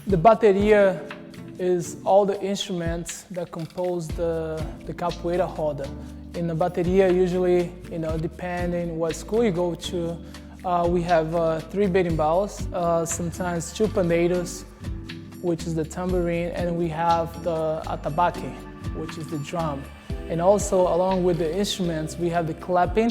The bateria is all the instruments that compose the capoeira roda. In the bateria, usually, depending what school you go to, we have 3 berimbaus, sometimes 2 pandeiros, which is the tambourine, and we have the atabaque, which is the drum. And also, along with the instruments, we have the clapping,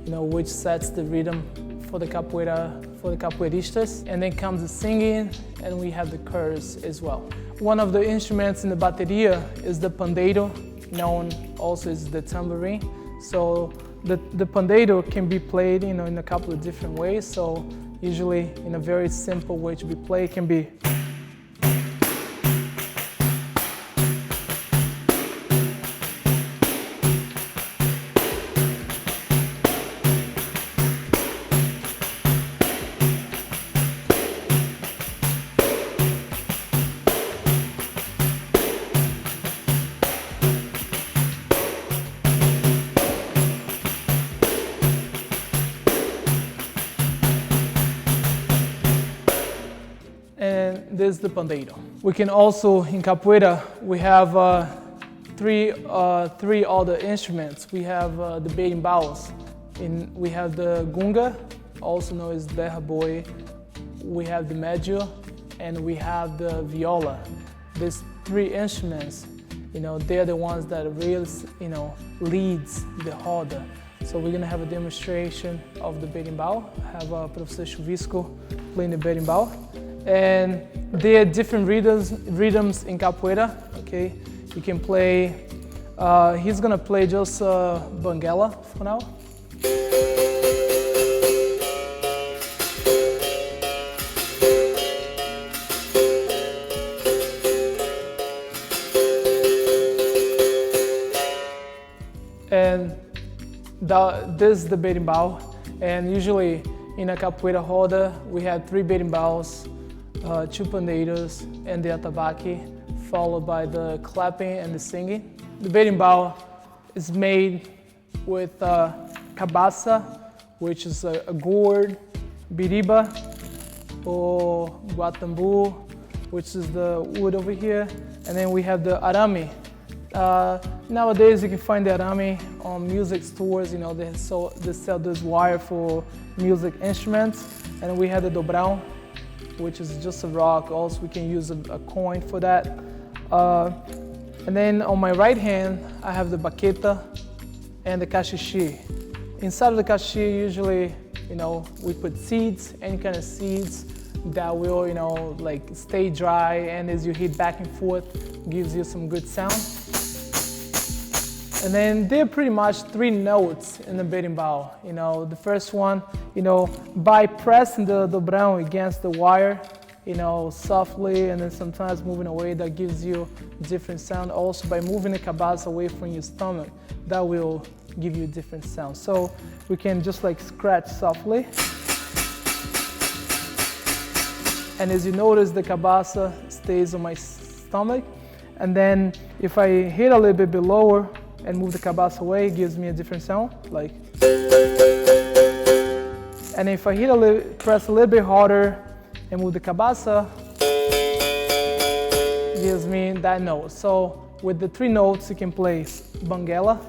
which sets the rhythm for the capoeira, for the capoeiristas. And then comes the singing, and we have the currs as well. One of the instruments in the bateria is the pandeiro, known also as the tambourine. So the pandeiro can be played, in a couple of different ways. So usually, in a very simple way to be played, can be. And this is the pandeiro. We can also, in capoeira, we have three other instruments. We have the berimbaus, we have the gunga, also known as berra-boi, we have the medio, and we have the viola. These 3 instruments, they're the ones that really, leads the roda. So we're gonna have a demonstration of the berimbau. Have Professor Chuvisco playing the berimbau. And there are different rhythms in capoeira, okay? You can play, he's gonna play just banguela for now. And this is the berimbau. And usually in a capoeira roda, we have 3 berimbaus, 2 pandeiros, and the atabaque, followed by the clapping and the singing. The berimbau is made with cabaça, which is a gourd, biriba, or guatambu, which is the wood over here, and then we have the arame. Nowadays you can find the arame on music stores, they sell this wire for music instruments, and we have the dobrão, which is just a rock. Also, we can use a coin for that. And then on my right hand, I have the baqueta and the cachixi. Inside of the cachixi, usually, we put seeds, any kind of seeds that will, stay dry, and as you hit back and forth, gives you some good sound. And then there are pretty much 3 notes in the berimbau. The first one, by pressing the dobrão against the wire, softly, and then sometimes moving away, that gives you different sound. Also, by moving the cabaça away from your stomach, that will give you a different sound. So we can just scratch softly. And as you notice, the cabaça stays on my stomach. And then if I hit a little bit below and move the cabaça away, it gives me a different sound, like. And if I press a little bit harder and move the cabaça, it gives me that note. So with the 3 notes, you can play banguela,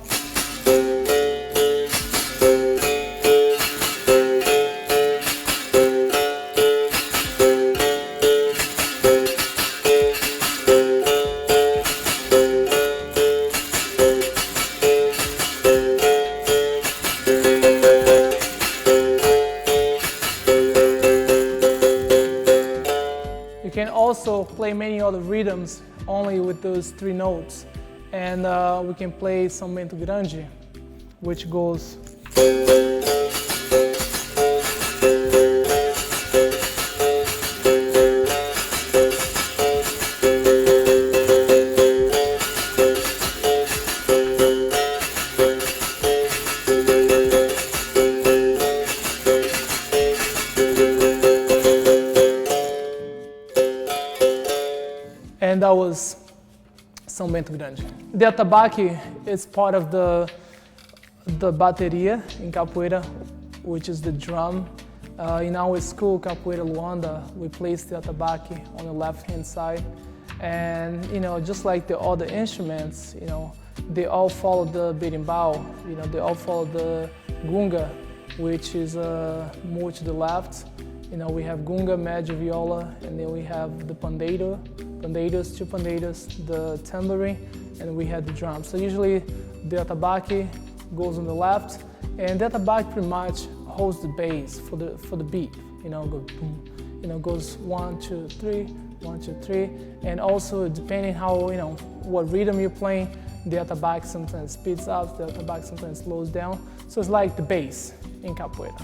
You can also play many other rhythms only with those 3 notes. And we can play São Bento Grande, which goes. And that was São Bento Grande. The atabaque is part of the bateria in capoeira, which is the drum In our school, Capoeira Luanda, we place the atabaque on the left-hand side. And, just like the other instruments, they all follow the berimbau, they all follow the gunga, which is more to the left. We have gunga, medio, viola, and then we have the pandeiro, two pandeiros, the tambourine, and we have the drums. So usually the atabaque goes on the left, and the atabaque pretty much holds the bass for the beat. Go boom, goes 1, 2, 3, 1, 2, 3, and also depending how what rhythm you're playing, the atabaque sometimes speeds up, the atabaque sometimes slows down. So it's like the bass in capoeira.